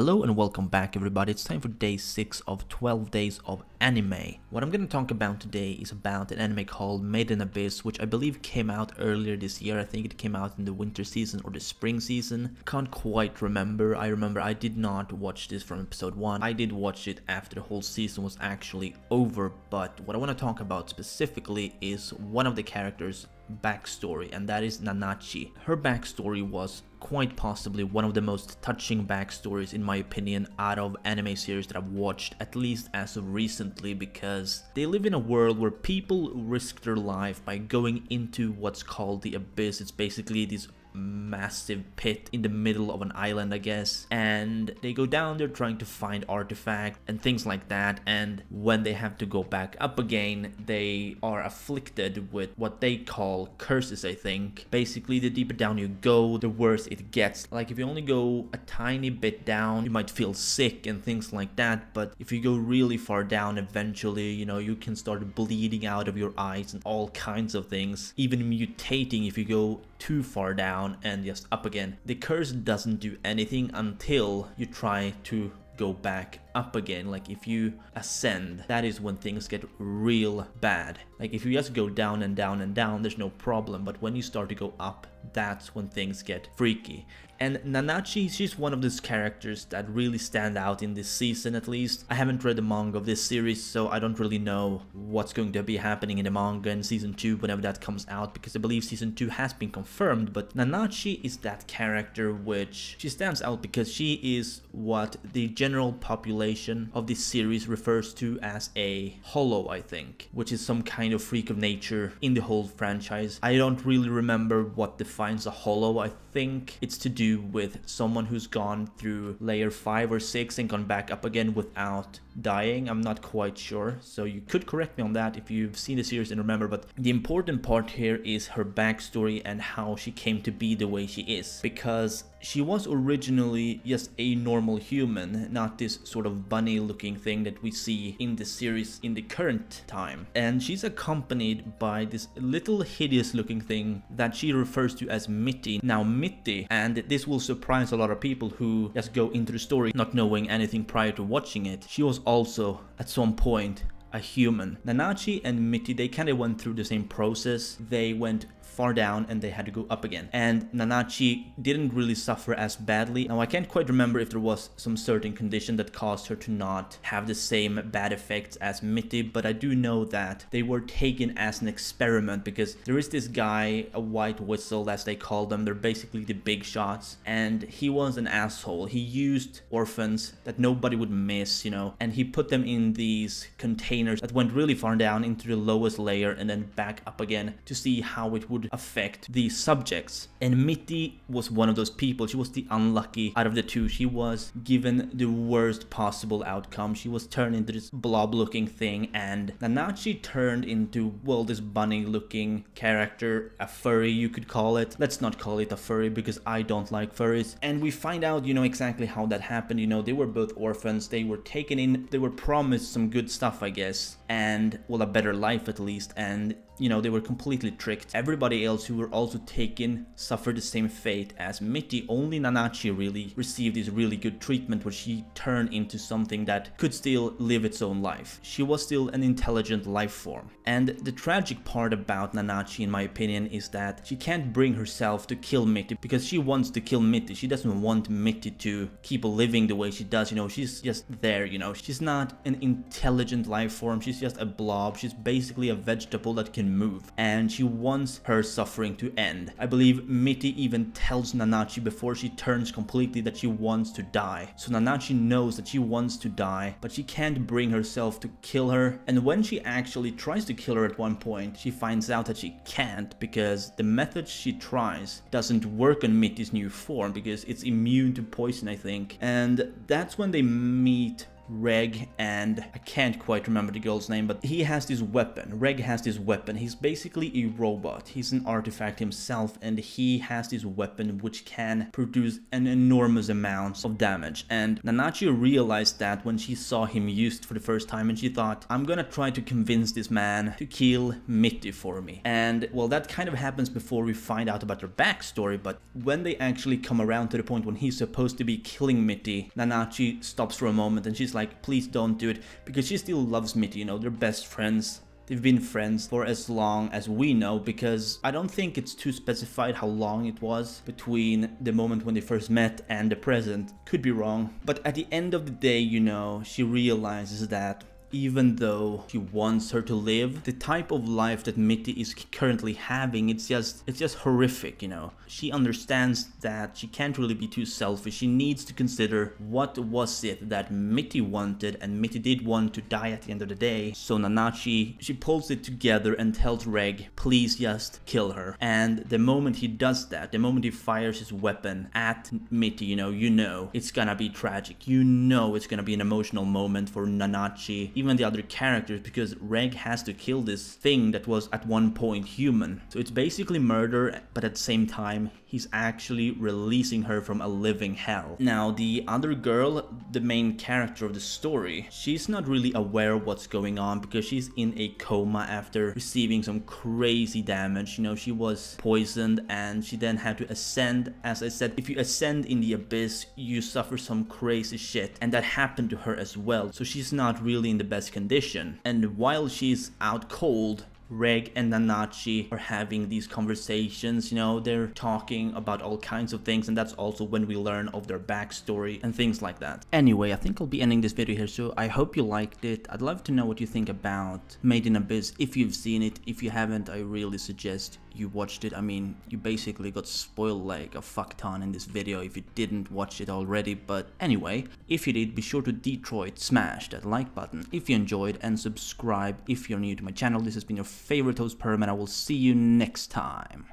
Hello and welcome back everybody. It's time for day 6 of 12 days of anime. What I'm going to talk about today is about an anime called Made in Abyss, which I believe came out earlier this year. I think it came out in the winter season or the spring season. Can't quite remember. I remember I did not watch this from episode 1. I did watch it after the whole season was actually over, but what I want to talk about specifically is one of the characters' backstory, and that is Nanachi. Her backstory was quite possibly one of the most touching backstories in my opinion out of anime series that I've watched, at least as of recently, because they live in a world where people risk their life by going into what's called the Abyss. It's basically this massive pit in the middle of an island, I guess, and they go down there trying to find artifacts and things like that, and when they have to go back up again, they are afflicted with what they call curses, I think. Basically, the deeper down you go, the worse it gets. Like, if you only go a tiny bit down, you might feel sick and things like that, but if you go really far down, eventually, you know, you can start bleeding out of your eyes and all kinds of things, even mutating if you go too far down and just up again. The curse doesn't do anything until you try to go back up again. Like, if you ascend, that is when things get real bad. Like, if you just go down and down and down, there's no problem, but when you start to go up, that's when things get freaky. And Nanachi, she's one of those characters that really stand out in this season, at least. I haven't read the manga of this series, so I don't really know what's going to be happening in the manga in season 2 whenever that comes out, because I believe season 2 has been confirmed. But Nanachi is that character which she stands out because she is what the general population of this series refers to as a hollow, I think, which is some kind of freak of nature in the whole franchise. I don't really remember what defines a hollow. I think it's to do with someone who's gone through layer 5 or 6 and gone back up again without dying. I'm not quite sure, so you could correct me on that if you've seen the series and remember, but the important part here is her backstory and how she came to be the way she is, because she was originally just a normal human, not this sort of bunny looking thing that we see in the series in the current time. And she's accompanied by this little hideous looking thing that she refers to as Mitty. Now Mitty, and this will surprise a lot of people who just go into the story not knowing anything prior to watching it, she was also at some point a human. Nanachi and Mitty, they kind of went through the same process. They went far down and they had to go up again, and Nanachi didn't really suffer as badly. Now I can't quite remember if there was some certain condition that caused her to not have the same bad effects as Mitty, but I do know that they were taken as an experiment, because there is this guy, a white whistle as they call them, they're basically the big shots, and he was an asshole. He used orphans that nobody would miss, you know, and he put them in these containers that went really far down into the lowest layer and then back up again to see how it would affect these subjects. And Mitty was one of those people. She was the unlucky out of the two. She was given the worst possible outcome. She was turned into this blob looking thing, and Nanachi turned into, well, this bunny looking character, a furry you could call it. Let's not call it a furry because I don't like furries. And we find out, you know, exactly how that happened. You know, they were both orphans. They were taken in, they were promised some good stuff, I guess, and, well, a better life at least, and you know, they were completely tricked. Everybody else who were also taken suffered the same fate as Mitty. Only Nanachi really received this really good treatment where she turned into something that could still live its own life. She was still an intelligent life form. And the tragic part about Nanachi, in my opinion, is that she can't bring herself to kill Mitty because she wants to kill Mitty. She doesn't want Mitty to keep living the way she does, you know, she's just there, you know. She's not an intelligent life form, she's just a blob. She's basically a vegetable that can move, and she wants her suffering to end. I believe Mitty even tells Nanachi before she turns completely that she wants to die. So Nanachi knows that she wants to die, but she can't bring herself to kill her. And when she actually tries to kill her at one point, she finds out that she can't, because the method she tries doesn't work on Mitty's new form because it's immune to poison, I think. And that's when they meet Reg and I can't quite remember the girl's name, but he has this weapon. Reg has this weapon. He's basically a robot. He's an artifact himself, and he has this weapon which can produce an enormous amount of damage. And Nanachi realized that when she saw him used for the first time, and she thought, I'm gonna try to convince this man to kill Mitty for me. And well, that kind of happens before we find out about their backstory, but when they actually come around to the point when he's supposed to be killing Mitty, Nanachi stops for a moment and she's like, please don't do it, because she still loves Mitty, you know, they're best friends. They've been friends for as long as we know, because I don't think it's too specified how long it was between the moment when they first met and the present. Could be wrong. But at the end of the day, you know, she realizes that even though she wants her to live, the type of life that Mitty is currently having, it's just horrific, you know. She understands that she can't really be too selfish. She needs to consider what was it that Mitty wanted, and Mitty did want to die at the end of the day. So Nanachi, she pulls it together and tells Reg, please just kill her. And the moment he does that, the moment he fires his weapon at Mitty, you know, it's gonna be tragic. You know it's gonna be an emotional moment for Nanachi, even the other characters, because Reg has to kill this thing that was at one point human. So it's basically murder, but at the same time he's actually releasing her from a living hell. Now the other girl, the main character of the story, she's not really aware of what's going on because she's in a coma after receiving some crazy damage. You know, she was poisoned and she then had to ascend. As I said, if you ascend in the abyss, you suffer some crazy shit, and that happened to her as well. So she's not really in the best condition, and while she's out cold, Reg and Nanachi are having these conversations, you know, they're talking about all kinds of things, and that's also when we learn of their backstory and things like that. Anyway, I think I'll be ending this video here, so I hope you liked it. I'd love to know what you think about Made in Abyss, if you've seen it. If you haven't, I really suggest you watched it. I mean, you basically got spoiled like a fuck ton in this video if you didn't watch it already, but anyway, if you did, be sure to smash that like button if you enjoyed, and subscribe if you're new to my channel. This has been your favorite host, Perm, and I will see you next time.